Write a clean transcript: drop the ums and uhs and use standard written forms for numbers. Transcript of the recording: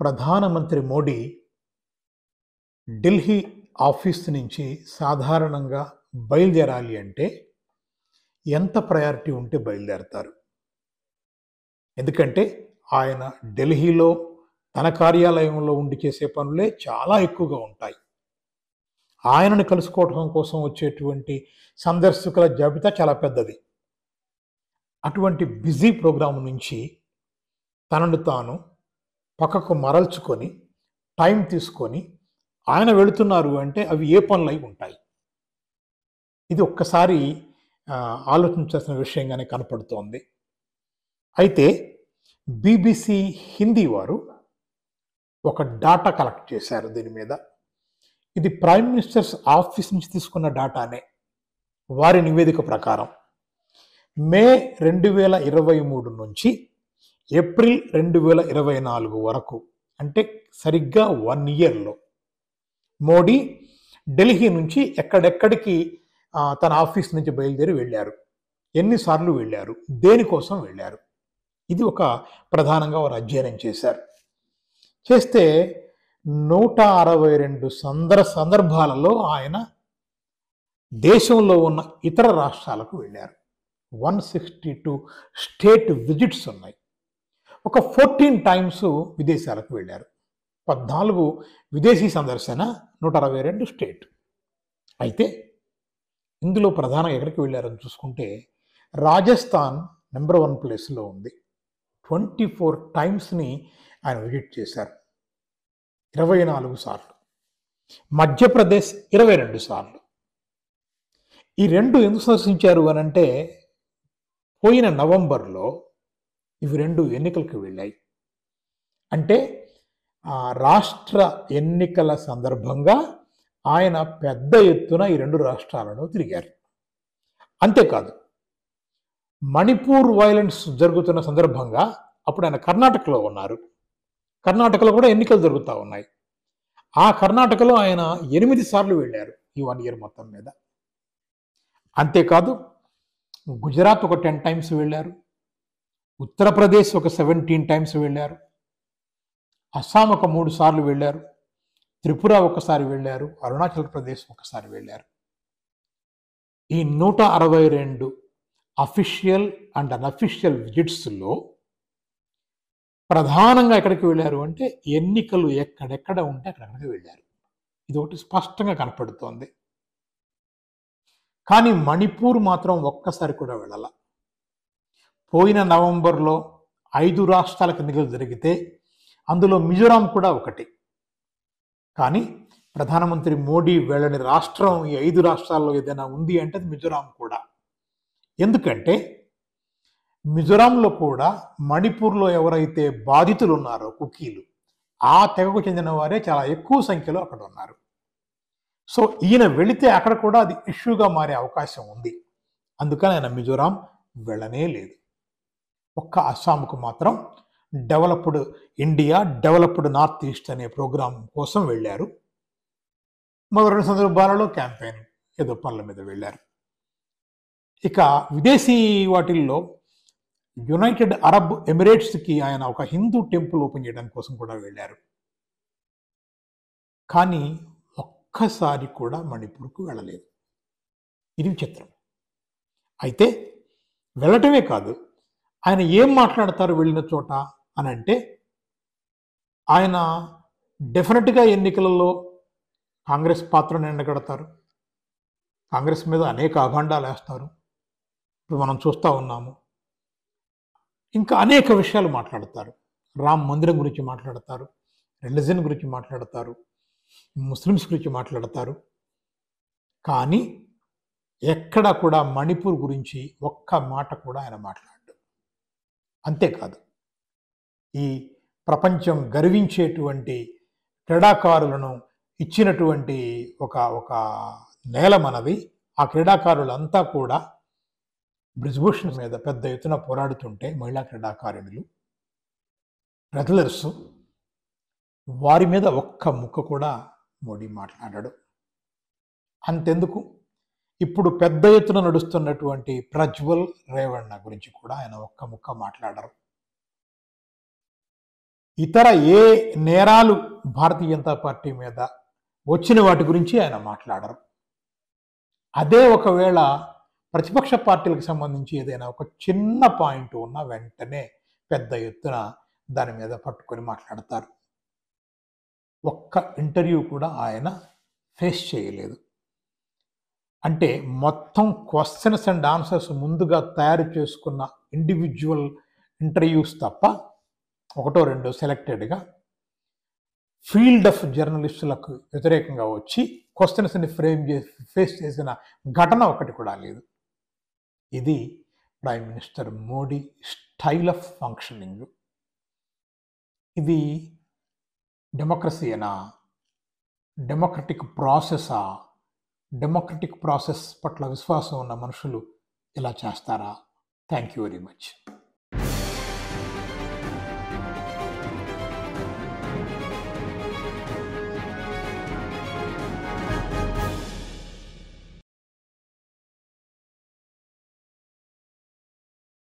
ప్రధానమంత్రి మోడీ ఢిల్లీ ఆఫీస్ నుంచి సాధారణంగా బయలుదేరాలి అంటే ఎంత ప్రయారిటీ ఉంటే బయలుదేరతారు? ఎందుకంటే ఆయన ఢిల్లీలో తన కార్యాలయంలో ఉండి చేసే పనులే చాలా ఎక్కువగా ఉంటాయి. ఆయనను కలుసుకోవడం కోసం వచ్చేటువంటి సందర్శకుల జాబితా చాలా పెద్దది. అటువంటి బిజీ ప్రోగ్రామ్ నుంచి తనను తాను పక్కకు మరల్చుకొని టైం తీసుకొని ఆయన వెళుతున్నారు అంటే అవి ఏ పనులై ఉంటాయి? ఇది ఒక్కసారి ఆలోచించాల్సిన విషయంగానే కనపడుతోంది. అయితే బీబీసీ హిందీ వారు ఒక డాటా కలెక్ట్ చేశారు దీని మీద. ఇది ప్రైమ్ మినిస్టర్స్ ఆఫీస్ నుంచి తీసుకున్న డాటానే. వారి నివేదిక ప్రకారం మే 2023 నుంచి ఏప్రిల్ 2024 వరకు, అంటే సరిగ్గా 1 ఇయర్లో మోడీ ఢిల్లీ నుంచి ఎక్కడెక్కడికి తన ఆఫీస్ నుంచి బయలుదేరి వెళ్ళారు, ఎన్నిసార్లు వెళ్ళారు, దేనికోసం వెళ్ళారు, ఇది ఒక ప్రధానంగా వారు అధ్యయనం చేశారు. చేస్తే 162 సందర్భాలలో ఆయన దేశంలో ఉన్న ఇతర రాష్ట్రాలకు వెళ్ళారు. 162 స్టేట్ విజిట్స్ ఉన్నాయి. ఒక 14 టైమ్స్ విదేశాలకు వెళ్ళారు. 14 విదేశీ సందర్శన, 162 స్టేట్. అయితే ఇందులో ప్రధానంగా ఎక్కడికి వెళ్ళారని చూసుకుంటే రాజస్థాన్ నెంబర్ 1 ప్లేస్లో ఉంది. 24 టైమ్స్ని ఆయన విజిట్ చేశారు, 24 సార్లు. మధ్యప్రదేశ్ 22 సార్లు. ఈ రెండు ఎందుకు సందర్శించారు అని అంటే పోయిన నవంబర్లో ఇవి రెండు ఎన్నికలకు వెళ్ళాయి. అంటే రాష్ట్ర ఎన్నికల సందర్భంగా ఆయన పెద్ద ఎత్తున ఈ రెండు రాష్ట్రాలను తిరిగారు. అంతేకాదు, మణిపూర్ వైలెన్స్ జరుగుతున్న సందర్భంగా అప్పుడు ఆయన కర్ణాటకలో ఉన్నారు. కర్ణాటకలో కూడా ఎన్నికలు జరుగుతూ ఉన్నాయి. ఆ కర్ణాటకలో ఆయన 8 సార్లు వెళ్ళారు ఈ 1 ఇయర్ మొత్తం మీద. అంతేకాదు, గుజరాత్ ఒక 10 టైమ్స్ వెళ్ళారు, ఉత్తరప్రదేశ్ ఒక 17 టైమ్స్ వెళ్ళారు, అస్సాం ఒక 3 సార్లు వెళ్ళారు, త్రిపుర ఒకసారి వెళ్ళారు, అరుణాచల్ ప్రదేశ్ ఒకసారి వెళ్ళారు. ఈ 162 అఫీషియల్ అండ్ అన్అఫీషియల్ విజిట్స్లో ప్రధానంగా ఎక్కడికి వెళ్ళారు అంటే ఎన్నికలు ఎక్కడెక్కడ ఉంటే అక్కడికి వెళ్ళారు. ఇది ఒకటి స్పష్టంగా కనపడుతోంది. కానీ మణిపూర్ మాత్రం ఒక్కసారి కూడా వెళ్ళాల. పోయిన నవంబర్లో 5 రాష్ట్రాలకు ఎన్నికలు జరిగితే అందులో మిజోరాం కూడా ఒకటి. కానీ ప్రధానమంత్రి మోడీ వెళ్ళని రాష్ట్రం ఈ 5 రాష్ట్రాల్లో ఏదైనా ఉంది అంటే అది మిజోరాం కూడా. ఎందుకంటే మిజోరాంలో కూడా మణిపూర్లో ఎవరైతే బాధితులు ఉన్నారో కుకీలు, ఆ తెగకు చెందిన వారే చాలా ఎక్కువ సంఖ్యలో అక్కడ ఉన్నారు. సో ఈయన వెళితే అక్కడ కూడా అది ఇష్యూగా మారే అవకాశం ఉంది. అందుకని ఆయన మిజోరాం వెళ్ళనే లేదు. ఒక్క అస్సాంకు మాత్రం developed India, developed north east అనే ప్రోగ్రాం కోసం వెళ్ళారు. మరో 2 సందర్భాలలో క్యాంపెయిన్ ఏదో పనుల మీద వెళ్ళారు. ఇక విదేశీ వాటిల్లో యునైటెడ్ అరబ్ ఎమిరేట్స్కి ఆయన ఒక హిందూ టెంపుల్ ఓపెన్ చేయడం కోసం కూడా వెళ్ళారు. కానీ ఒక్కసారి కూడా మణిపూర్కు వెళ్ళలేదు. ఇది విచిత్రం. అయితే వెళ్ళటమే కాదు, ఆయన ఏం మాట్లాడతారు వెళ్ళిన చోట అని అంటే, ఆయన డెఫినెట్గా ఎన్నికలలో కాంగ్రెస్ పాత్రను ఎండగడతారు, కాంగ్రెస్ మీద అనేక అభాండాలు వేస్తారు. ఇప్పుడు మనం చూస్తూ ఉన్నాము. ఇంకా అనేక విషయాలు మాట్లాడతారు. రామ్ మందిరం గురించి మాట్లాడతారు, రిలీజన్ గురించి మాట్లాడతారు, ముస్లిమ్స్ గురించి మాట్లాడతారు. కానీ ఎక్కడ కూడా మణిపూర్ గురించి ఒక్క మాట కూడా ఆయన మాట్లాడారు. అంతేకాదు, ఈ ప్రపంచం గర్వించేటువంటి క్రీడాకారులను ఇచ్చినటువంటి ఒక నేల మనది. ఆ క్రీడాకారులంతా కూడా బ్రిజ్భూషణ్ మీద పెద్ద ఎత్తున పోరాడుతుంటే మహిళా క్రీడాకారిణులు, రెగ్యులర్స్, వారి మీద ఒక్క ముక్క కూడా మోడీ మాట్లాడాడు. అంతెందుకు, ఇప్పుడు పెద్ద ఎత్తున నడుస్తున్నటువంటి ప్రజ్వల్ రేవణ్ణ గురించి కూడా ఆయన ఒక్క ముక్క మాట్లాడరు. ఇతర ఏ నేరాలు భారతీయ జనతా పార్టీ మీద వచ్చిన వాటి గురించి ఆయన మాట్లాడరు. అదే ఒకవేళ ప్రతిపక్ష పార్టీలకు సంబంధించి ఏదైనా ఒక చిన్న పాయింట్ ఉన్నా వెంటనే పెద్ద ఎత్తున దాని మీద పట్టుకొని మాట్లాడతారు. ఒక్క ఇంటర్వ్యూ కూడా ఆయన ఫేస్ చేయలేదు. అంటే మొత్తం క్వశ్చన్స్ అండ్ ఆన్సర్స్ ముందుగా తయారు చేసుకున్న ఇండివిజువల్ ఇంటర్వ్యూస్ తప్ప ఒకటో రెండో సెలెక్టెడ్గా ఫీల్డ్ ఆఫ్ జర్నలిస్టులకు వ్యతిరేకంగా వచ్చి క్వశ్చన్స్ని ఫేస్ చేసిన ఘటన ఒకటి కూడా లేదు. ఇది prime minister Modi style of functioning. ఇది డెమోక్రసీనా, డెమోక్రటిక్ ప్రాసెసా? డెమోక్రటిక్ ప్రాసెస్ పట్ల విశ్వాసం ఉన్న మనుషులు ఇలా చేస్తారా? Thank you very much.